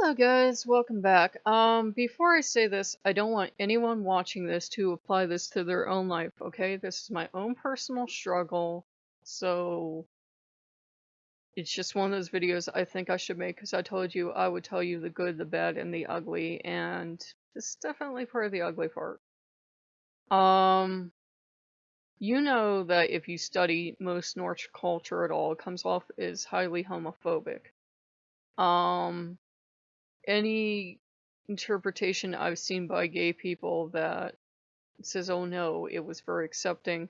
Hello guys, welcome back. Before I say this, I don't want anyone watching this to apply this to their own life, okay? This is my own personal struggle, so it's just one of those videos I think I should make because I told you I would tell you the good, the bad, and the ugly, and this is definitely part of the ugly part. Um, you know that if you study most Norse culture at all, it comes off as highly homophobic. Um, any interpretation I've seen by gay people that says, oh no, it was very accepting,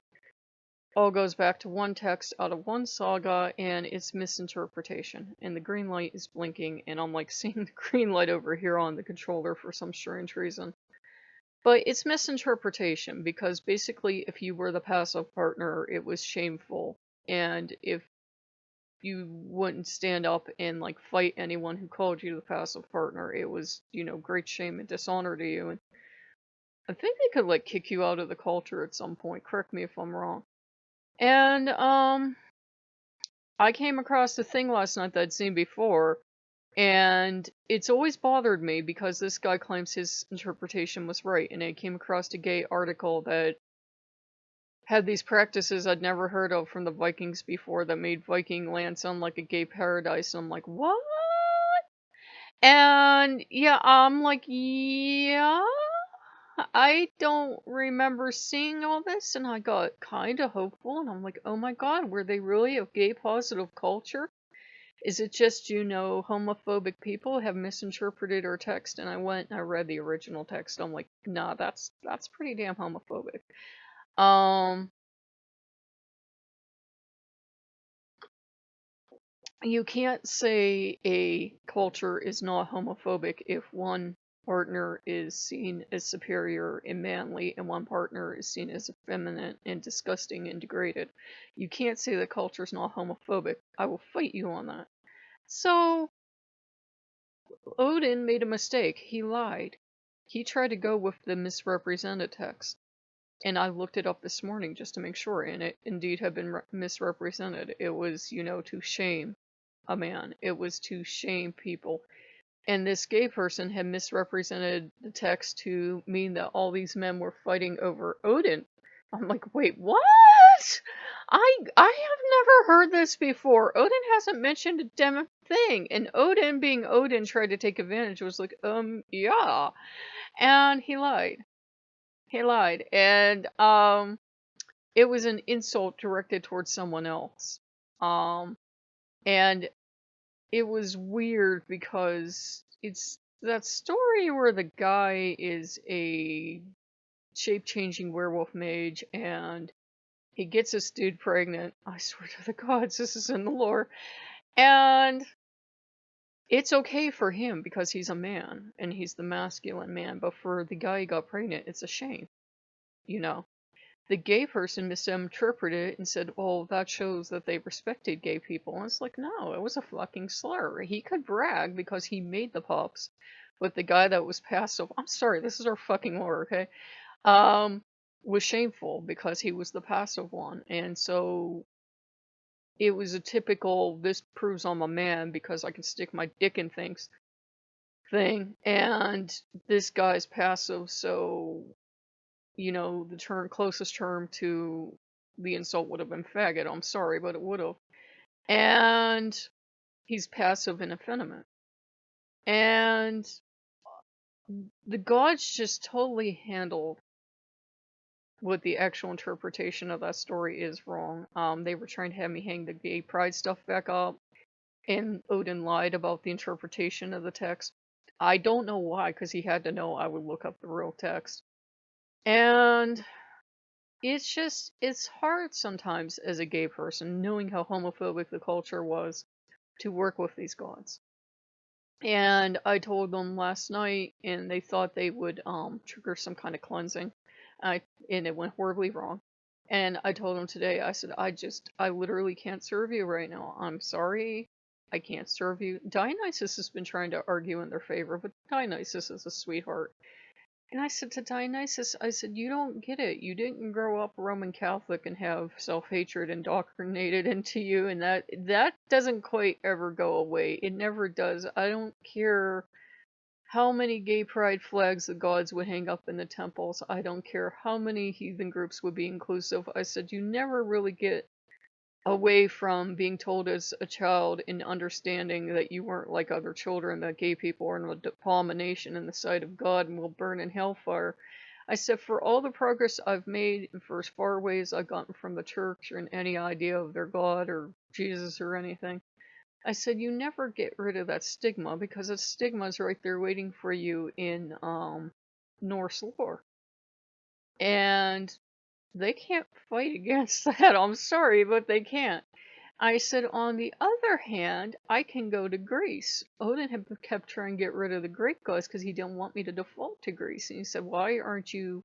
all goes back to one text out of one saga and it's misinterpretation. And the green light is blinking, and I'm like seeing the green light over here on the controller for some strange reason. But it's misinterpretation because basically, if you were the passive partner, it was shameful. And if you wouldn't stand up and like fight anyone who called you the passive partner, it was, great shame and dishonor to you. And I think they could like kick you out of the culture at some point. Correct me if I'm wrong. And I came across a thing last night that I'd seen before, and it's always bothered me because this guy claims his interpretation was right, and I came across a gay article that had these practices I'd never heard of from the Vikings before that made Viking land sound like a gay paradise, and I'm like, what? And yeah, I'm like, yeah, I don't remember seeing all this, and I got kind of hopeful, and I'm like, oh my god, were they really a gay positive culture? Is it just, homophobic people have misinterpreted our text? And I went and I read the original text. I'm like, nah, that's pretty damn homophobic. Um, you can't say a culture is not homophobic if one partner is seen as superior and manly and one partner is seen as effeminate and disgusting and degraded. You can't say the culture is not homophobic. I will fight you on that. So, Odin made a mistake. He lied. He tried to go with the misrepresented text. And I looked it up this morning just to make sure, and it indeed had been misrepresented. It was, to shame a man. It was to shame people. And this gay person had misrepresented the text to mean that all these men were fighting over Odin. I'm like, wait, what? I have never heard this before. Odin hasn't mentioned a damn thing. And Odin, being Odin, tried to take advantage. Was like, yeah. And he lied. He lied. And it was an insult directed towards someone else. And it was weird because it's that story where the guy is a shape-changing werewolf mage and he gets this dude pregnant. I swear to the gods, this is in the lore. And it's okay for him because he's a man and he's the masculine man, but for the guy who got pregnant, it's a shame, you know. The gay person misinterpreted it and said, well, that shows that they respected gay people. And it's like, no, it was a fucking slur. He could brag because he made the pups, but the guy that was passive, I'm sorry, this is our fucking lore, okay? Was shameful because he was the passive one. And so it was a typical, this proves I'm a man because I can stick my dick in things thing. And this guy's passive, so the closest term to the insult would have been faggot. I'm sorry, but it would have. And he's passive and effeminate. And the gods just totally handled what the actual interpretation of that story is wrong. They were trying to have me hang the gay pride stuff back up, and Odin lied about the interpretation of the text. I don't know why, because he had to know I would look up the real text. And it's hard sometimes as a gay person, knowing how homophobic the culture was, to work with these gods. And I told them last night, and they thought they would trigger some kind of cleansing. And it went horribly wrong. And I told them today, I said, I literally can't serve you right now. I'm sorry. I can't serve you. Dionysus has been trying to argue in their favor, but Dionysus is a sweetheart. And I said to Dionysus, I said, you don't get it. You didn't grow up Roman Catholic and have self-hatred indoctrinated into you, and that doesn't quite ever go away. It never does. I don't care how many gay pride flags the gods would hang up in the temples. I don't care how many heathen groups would be inclusive. I said, you never really get away from being told as a child and understanding that you weren't like other children, that gay people are an abomination in the sight of God and will burn in hellfire. I said, for all the progress I've made and for as far away as I've gotten from the church or any idea of their God or Jesus or anything, I said, you never get rid of that stigma because that stigma is right there waiting for you in Norse lore. And they can't fight against that. I'm sorry, but they can't. I said, on the other hand, I can go to Greece. Odin had kept trying to get rid of the Greek gods because he didn't want me to default to Greece. And he said, why aren't you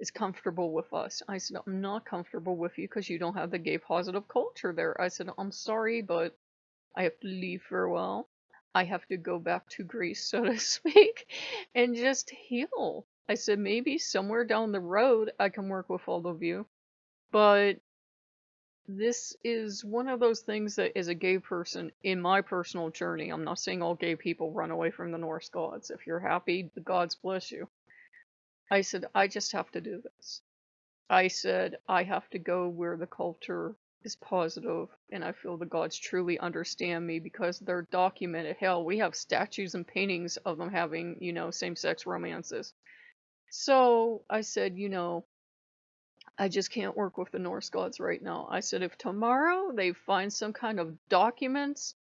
as comfortable with us? I said, I'm not comfortable with you because you don't have the gay positive culture there. I said, I'm sorry, but I have to leave for a while. I have to go back to Greece, so to speak, and just heal. I said, maybe somewhere down the road I can work with all of you, but this is one of those things that as a gay person in my personal journey, I'm not saying all gay people run away from the Norse gods. If you're happy, the gods bless you. I said, I just have to do this. I said, I have to go where the culture is positive, and I feel the gods truly understand me because they're documented. Hell, we have statues and paintings of them having, same-sex romances. So I said, I just can't work with the Norse gods right now. I said, if tomorrow they find some kind of documents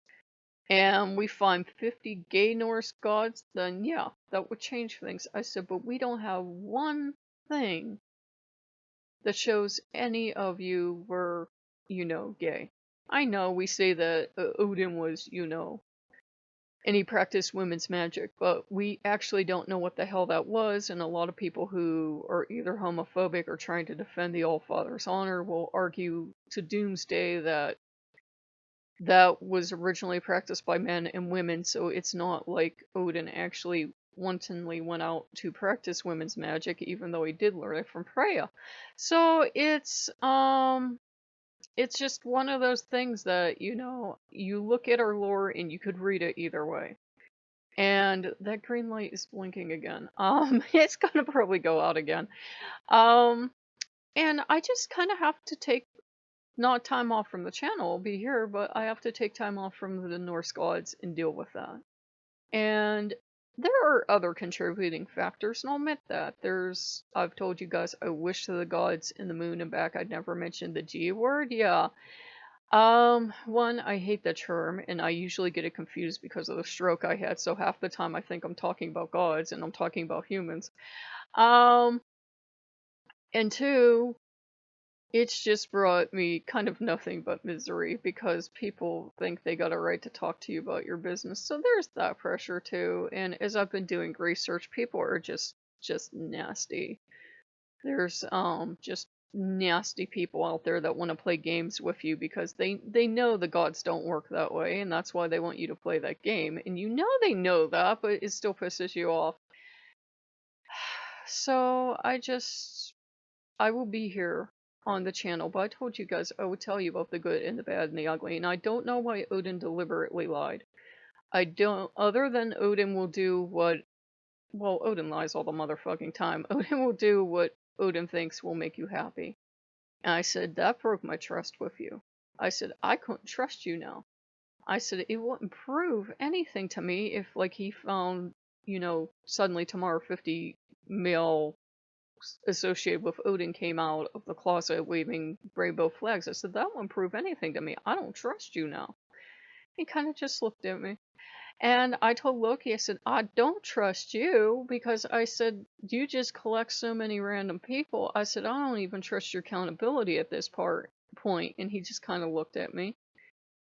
and we find 50 gay Norse gods, then yeah, that would change things. I said, but we don't have one thing that shows any of you were, gay. I know we say that Odin was, and he practiced women's magic, but we actually don't know what the hell that was, and a lot of people who are either homophobic or trying to defend the Allfather's honor will argue to doomsday that that was originally practiced by men and women, so it's not like Odin actually wantonly went out to practice women's magic, even though he did learn it from Freya. So it's just one of those things that, you look at our lore and you could read it either way. And that green light is blinking again. It's gonna probably go out again. Um, and I just kind of have to take not time off from the channel, I'll be here, but I have to take time off from the Norse gods and deal with that. And there are other contributing factors, and I'll admit that. I've told you guys, I wish to the gods in the moon and back I'd never mentioned the G word. Yeah. One, I hate that term, and I usually get it confused because of the stroke I had, so half the time I think I'm talking about gods and I'm talking about humans. Um, and two, it's just brought me kind of nothing but misery because people think they got a right to talk to you about your business. So there's that pressure too. And as I've been doing research, people are just nasty. There's just nasty people out there that want to play games with you because they know the gods don't work that way, and that's why they want you to play that game. And they know that, but it still pisses you off. So I will be here on the channel, but I told you guys I would tell you about the good and the bad and the ugly, and I don't know why Odin deliberately lied. I don't, other than Odin will do what, well, Odin lies all the motherfucking time. Odin will do what Odin thinks will make you happy. And I said, that broke my trust with you. I said, I couldn't trust you now. I said, it wouldn't prove anything to me if, like, he found, suddenly tomorrow 50 male associated with Odin came out of the closet waving rainbow flags. I said, that wouldn't prove anything to me. I don't trust you now. He kind of just looked at me. And I told Loki, I said, I don't trust you because I said, you just collect so many random people. I said, I don't even trust your accountability at this point. And he just kind of looked at me.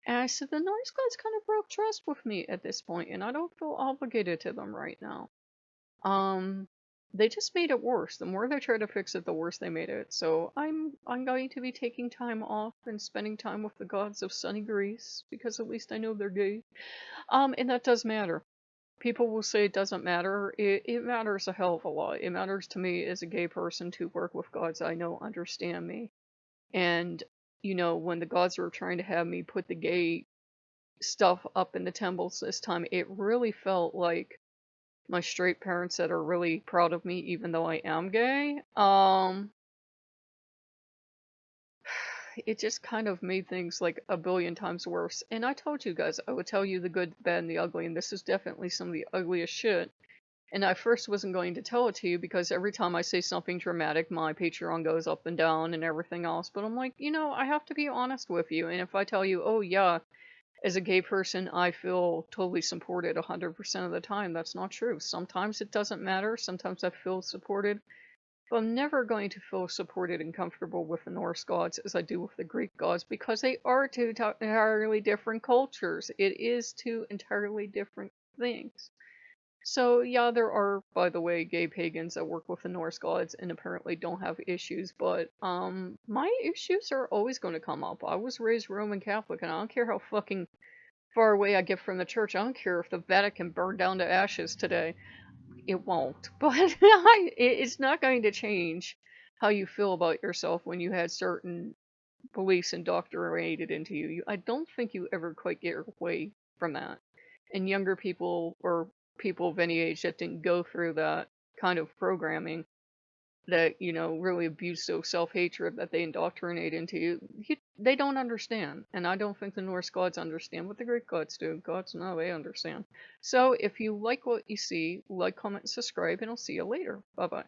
And I said, the Norse gods kind of broke trust with me at this point, and I don't feel obligated to them right now. They just made it worse. The more they tried to fix it, the worse they made it. So I'm going to be taking time off and spending time with the gods of sunny Greece because at least I know they're gay. And that does matter. People will say it doesn't matter. It matters a hell of a lot. It matters to me as a gay person to work with gods I know understand me. And, when the gods were trying to have me put the gay stuff up in the temples this time, it really felt like my straight parents that are really proud of me even though I am gay. It just kind of made things like a billion times worse. And I told you guys I would tell you the good, the bad, and the ugly, and this is definitely some of the ugliest shit. And I first wasn't going to tell it to you because every time I say something dramatic, my Patreon goes up and down and everything else. But I'm like, I have to be honest with you. And if I tell you, oh yeah, as a gay person, I feel totally supported 100% of the time, that's not true. Sometimes it doesn't matter. Sometimes I feel supported. But I'm never going to feel supported and comfortable with the Norse gods as I do with the Greek gods because they are two entirely different cultures. It is two entirely different things. So, yeah, there are, by the way, gay pagans that work with the Norse gods and apparently don't have issues, but my issues are always going to come up. I was raised Roman Catholic, and I don't care how fucking far away I get from the church. I don't care if the Vatican burned down to ashes today. It won't. But it's not going to change how you feel about yourself when you had certain beliefs indoctrinated into you. I don't think you ever quite get away from that. And younger people or people of any age that didn't go through that kind of programming that, really abusive self-hatred that they indoctrinate into you, they don't understand. And I don't think the Norse gods understand what the Greek gods do. Gods, no, they understand. So if you like what you see, like, comment, subscribe, and I'll see you later. Bye-bye.